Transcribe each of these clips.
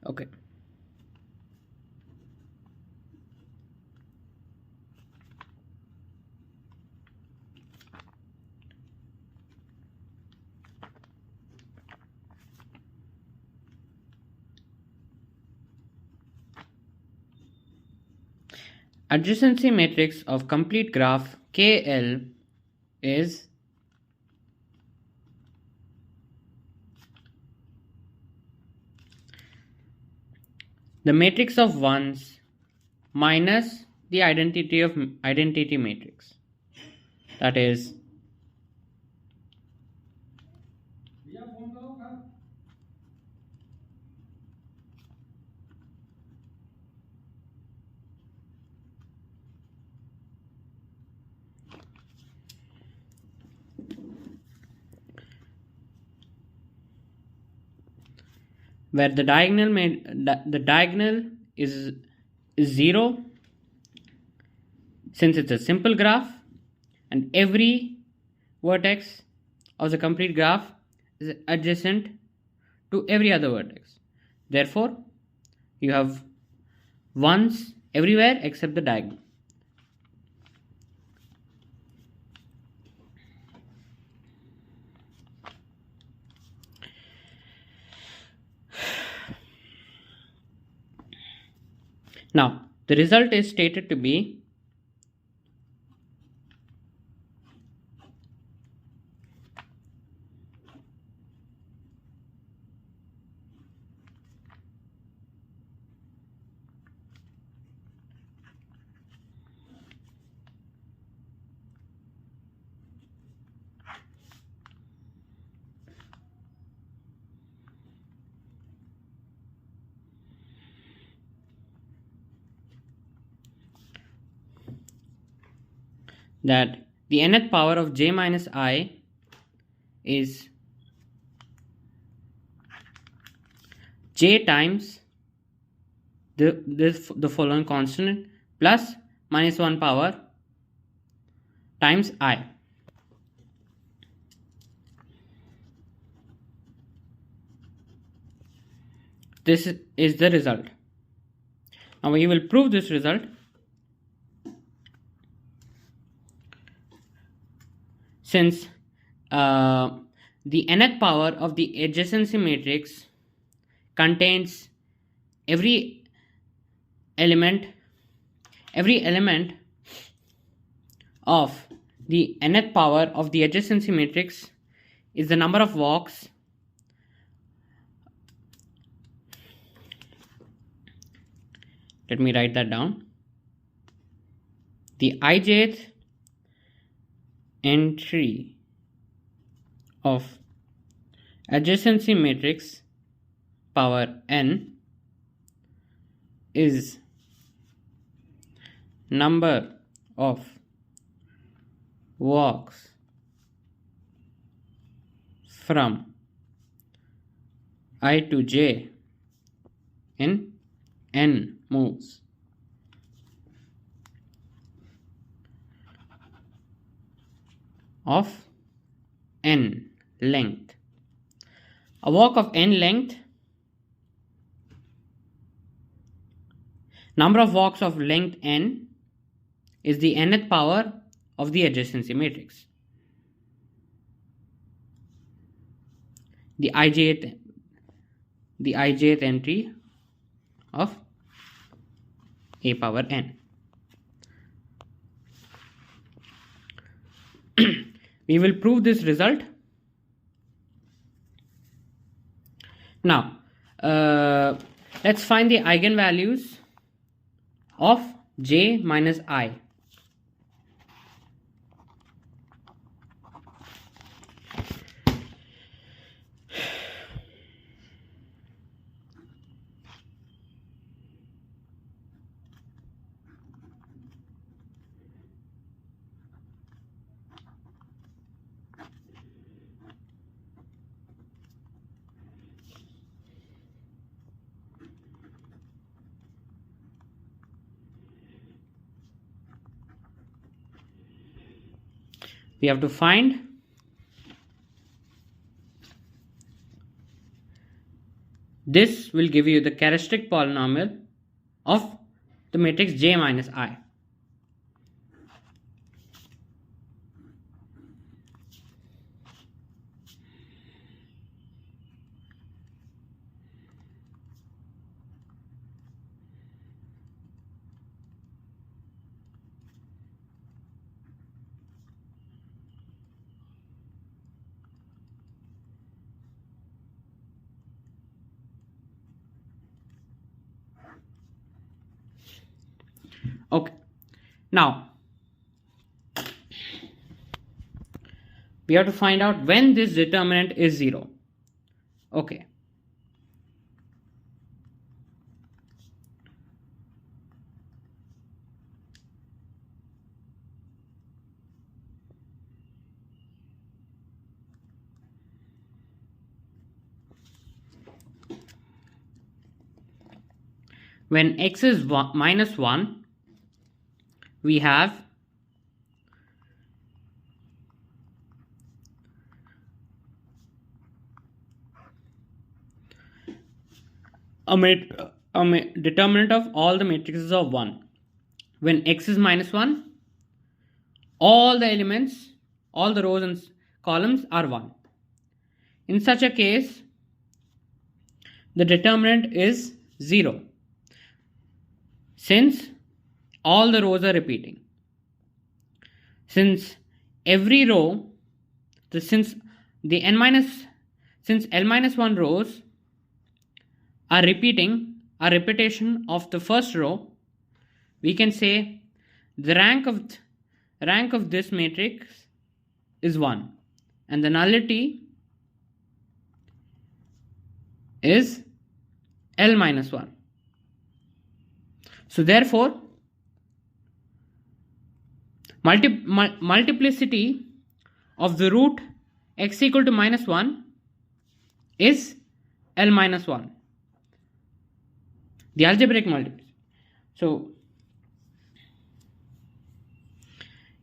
Okay. Adjacency matrix of complete graph KL is the matrix of ones minus the identity matrix. That is where the diagonal is 0, since it's a simple graph, and every vertex of the complete graph is adjacent to every other vertex. Therefore, you have ones everywhere except the diagonal. Now, the result is stated to be that the nth power of j minus I is j times the following constant plus minus 1 power times I. This is the result. Now we will prove this result. Since the nth power of the adjacency matrix contains every element of the nth power of the adjacency matrix is the number of walks let me write that down. The ijth entry of adjacency matrix power n is number of walks from I to j in n moves. Of n length. A walk of n length, number of walks of length n is the nth power of the adjacency matrix. The ijth entry of a power n. We will prove this result. Now, let's find the eigenvalues of j minus I. We have to find this will give you the characteristic polynomial of the matrix J minus I. Okay, now we have to find out when this determinant is 0. Okay, when x is minus 1, we have a determinant of all the matrices of 1. When x is minus 1, all the elements, all the rows and columns are 1. In such a case, the determinant is 0, since all the rows are repeating. Since every row, since L minus 1 rows are repeating a repetition of the first row, we can say the rank of this matrix is 1, and the nullity is L minus 1. So therefore, multiplicity of the root x equal to minus 1 is L minus 1, the algebraic multiplicity. So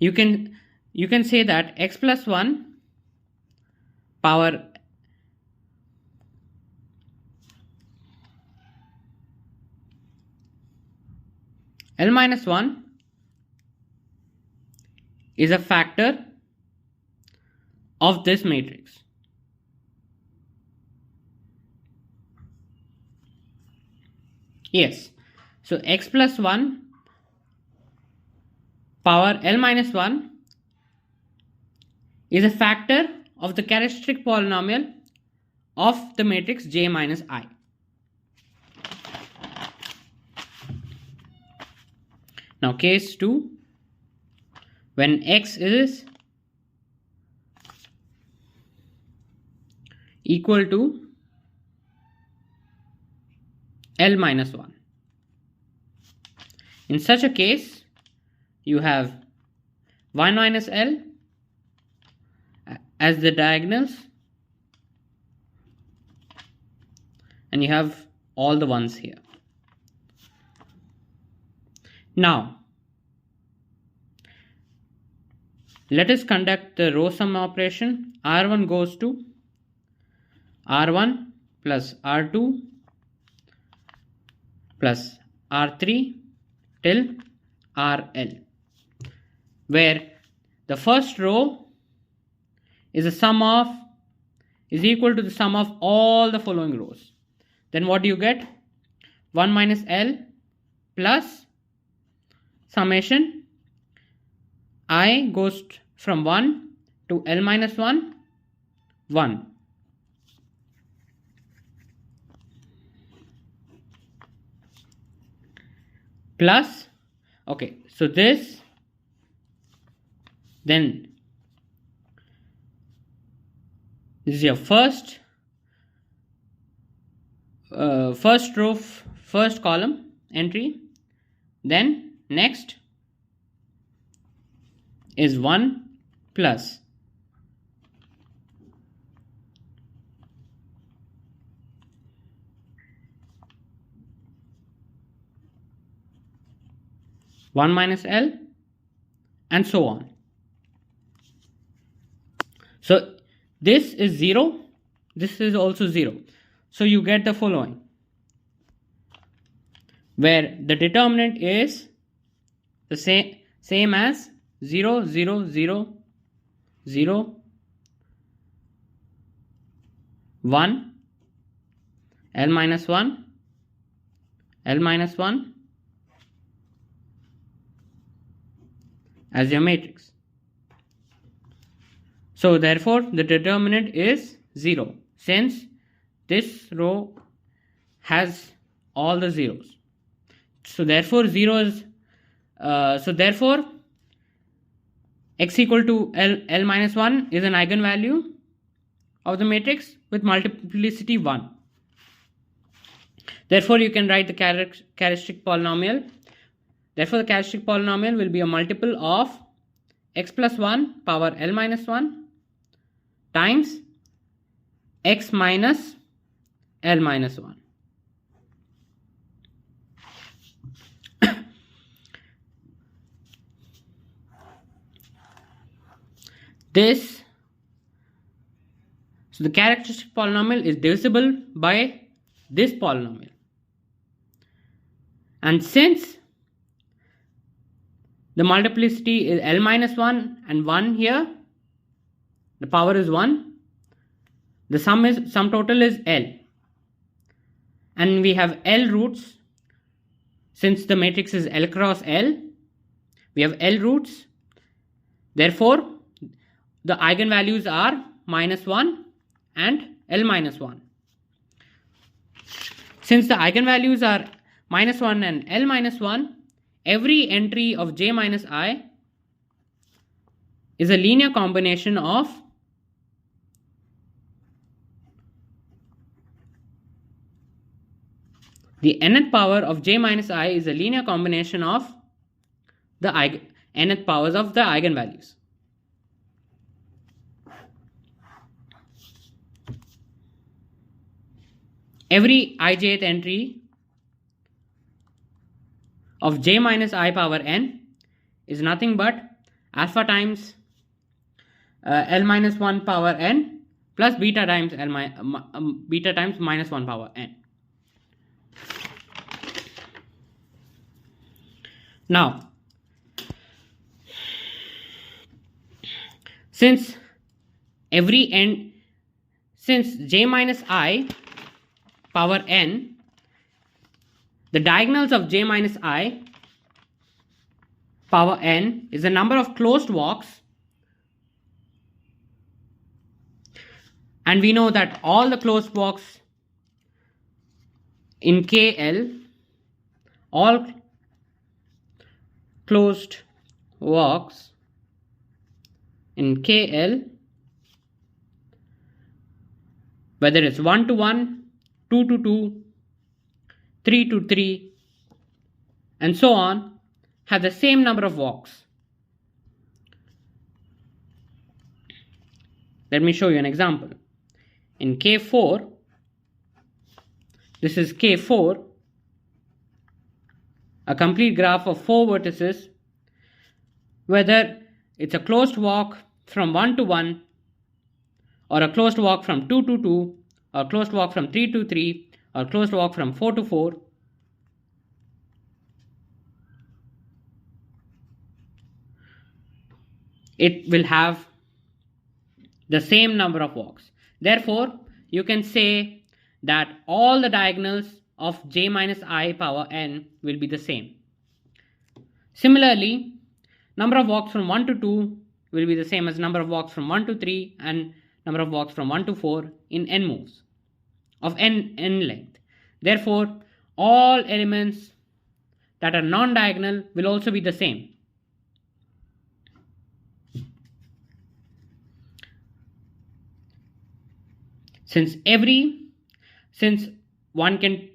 you can say that x plus 1 power L minus 1 is a factor of this matrix. Yes, so x plus 1 power L minus 1 is a factor of the characteristic polynomial of the matrix J minus I. Now case 2, when x is equal to L minus 1. In such a case, you have 1 minus L as the diagonals, and you have all the ones here. Now, let us conduct the row sum operation. R1 goes to R1 plus R2 plus R3 till RL, where the first row is equal to the sum of all the following rows. Then what do you get? 1 minus L plus summation I goes from 1 to L minus 1, 1. Plus, okay, so this, then this is your first row, first column entry. Then next is 1 plus one minus L, and so on. So this is 0, this is also 0. So you get the following: where the determinant is the same as 0, 0, 0, 0, 1, L minus 1, L minus 1 as your matrix. So therefore the determinant is 0, since this row has all the zeros. So therefore therefore x equal to L minus 1 is an eigenvalue of the matrix with multiplicity 1. Therefore you can write the characteristic polynomial. Therefore the characteristic polynomial will be a multiple of x plus 1 power L minus 1 times x minus L minus 1. So the characteristic polynomial is divisible by this polynomial. And since the multiplicity is L minus 1 and 1 here, the power is 1, the sum total is L. And we have L roots. Since the matrix is L cross L, we have L roots. Therefore, the eigenvalues are minus 1 and L minus 1. Since the eigenvalues are minus 1 and L minus 1, every entry of j minus I is a linear combination of the nth power of j minus I is a linear combination of the nth powers of the eigenvalues. Every ijth entry of j minus I power n is nothing but alpha times L minus 1 power n plus beta times beta times minus 1 power n. Now, since j minus I power n, the diagonals of j minus I power n is the number of closed walks, and we know that all the closed walks in KL, all closed walks in KL, whether it's 1 to 1, 2 to 2, 3 to 3, and so on, have the same number of walks. Let me show you an example. In K4, this is K4, a complete graph of 4 vertices, whether it's a closed walk from 1 to 1, or a closed walk from 2 to 2, or closed walk from 3 to 3, or closed walk from 4 to 4. It will have the same number of walks. Therefore, you can say that all the diagonals of j minus I power n will be the same. Similarly, number of walks from 1 to 2 will be the same as number of walks from 1 to 3 and number of walks from 1 to 4 in n moves of n length. Therefore, all elements that are non-diagonal will also be the same. Since one can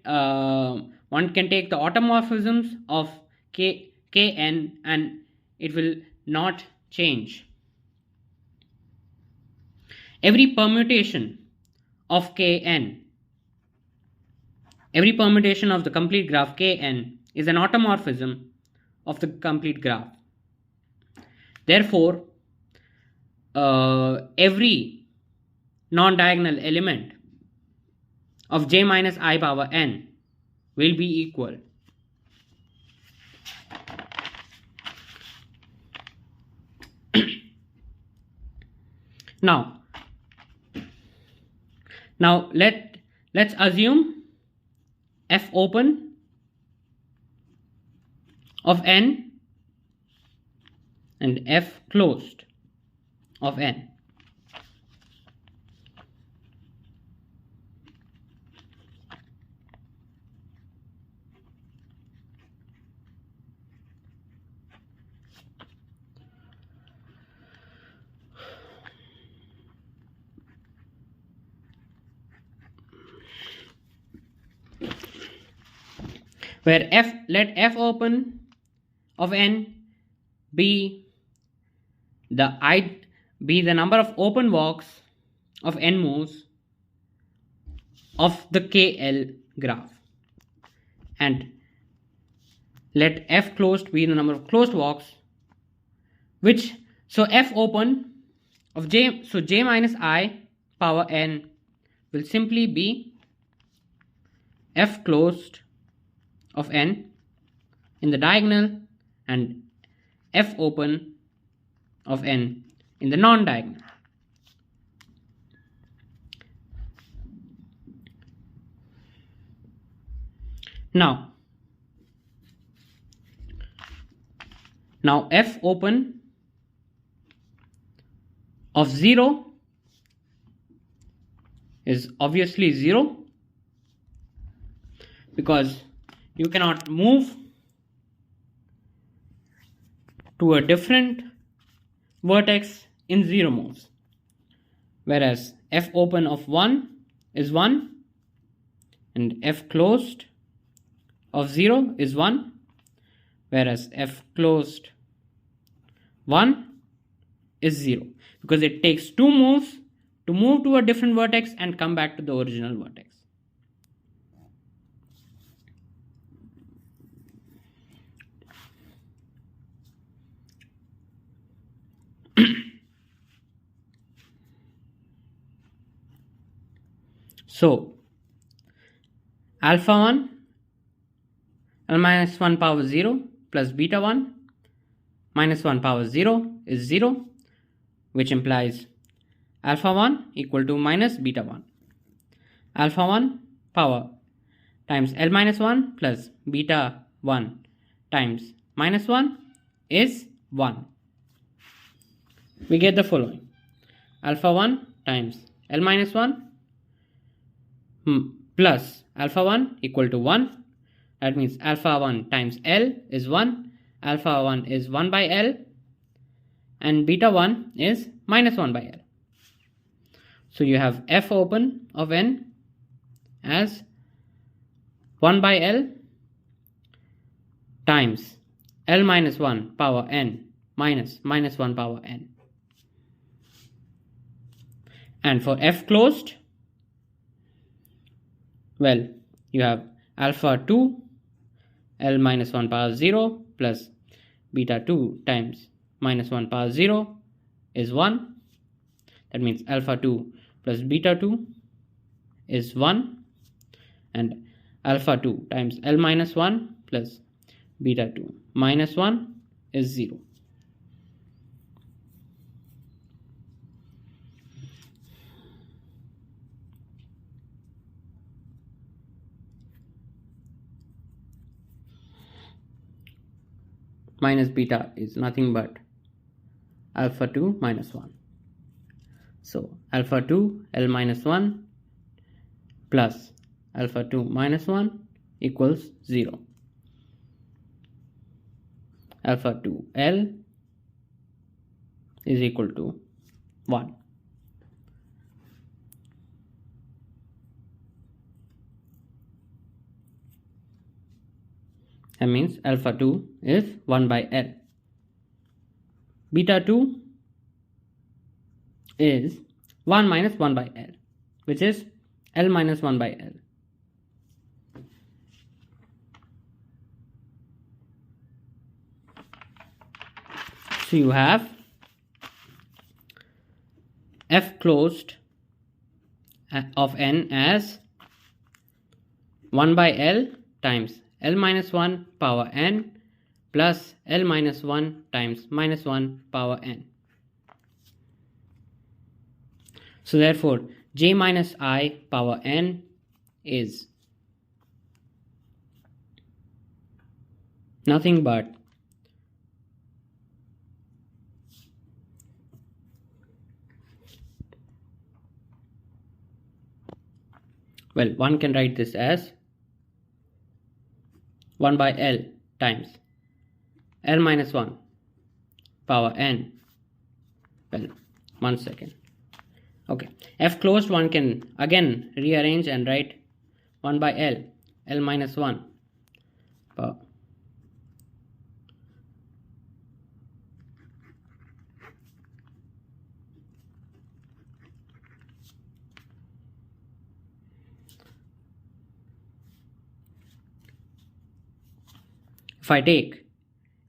take the automorphisms of kn and it will not change. Every permutation of kn, every permutation of the complete graph kn is an automorphism of the complete graph. Therefore, every non-diagonal element of j minus I power n will be equal. Now let's assume f open of n and f closed of n. Where let f open of n be the number of open walks of n moves of the KL graph, and let f closed be the number of closed walks, so f open of j, so j minus I power n will simply be f closed of n in the diagonal and f open of n in the non-diagonal. Now f open of 0 is obviously 0, because you cannot move to a different vertex in 0 moves, whereas f open of 1 is 1 and f closed of 0 is 1, whereas f closed 1 is 0, because it takes 2 moves to move to a different vertex and come back to the original vertex. So alpha 1 L minus 1 power 0 plus beta 1 minus 1 power 0 is 0, which implies alpha 1 equal to minus beta 1. Alpha 1 power times L minus 1 plus beta 1 times minus 1 is 1. We get the following: alpha 1 times L minus 1 plus alpha 1 equal to 1. That means alpha 1 times L is 1, alpha 1 is 1 by L, and beta 1 is minus 1 by L. So you have f open of n as 1 by L times L minus 1 power n minus minus 1 power n. And for f closed, well, you have alpha 2 L minus 1 power 0 plus beta 2 times minus 1 power 0 is 1. That means alpha 2 plus beta 2 is 1, and alpha 2 times L minus 1 plus beta 2 minus 1 is 0. Minus beta is nothing but alpha 2 minus 1. So alpha 2 L minus 1 plus alpha 2 minus 1 equals 0. Alpha 2 L is equal to 1. That means alpha 2 is 1 by L. Beta 2 is 1 minus 1 by L, which is L minus 1 by L. So you have f closed of n as 1 by L times L minus 1 power n plus L minus 1 times minus 1 power n. So therefore j minus I power n is nothing but well, one can write this as 1 by L times L minus 1 power n. Well, 1 second. Okay, F closed, one can again rearrange and write 1 by L minus 1 power. If I take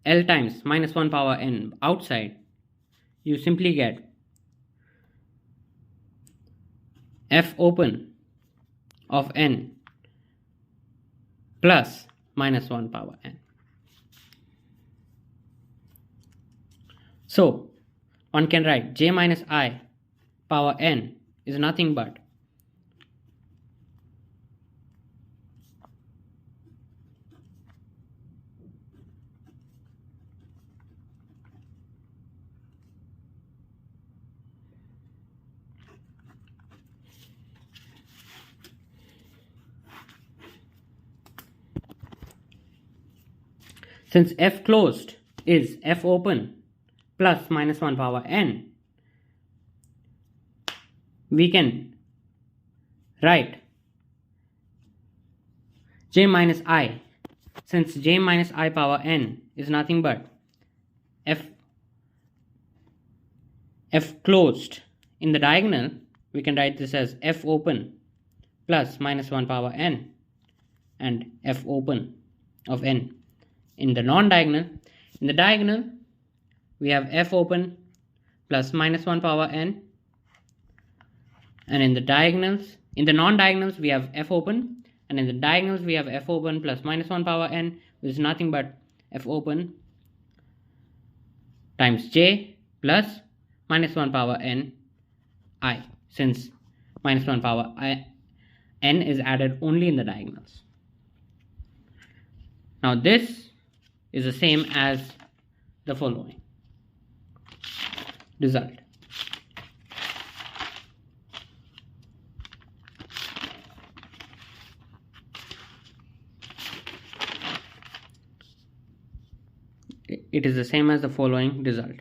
L times minus 1 power n outside, you simply get F open of n plus minus 1 power n. So one can write j minus I power n is nothing but since F closed is F open plus minus 1 power n, we can write j minus I, since j minus I power n is nothing but F closed. In the diagonal, we can write this as F open plus minus 1 power n and F open of n. In the diagonal, we have F open plus minus 1 power n, and in the non-diagonals we have F open, and in the diagonals we have F open plus minus 1 power n, which is nothing but F open times j plus minus 1 power n I, since minus 1 power n is added only in the diagonals. Now this is the same as the following result. It is the same as the following result.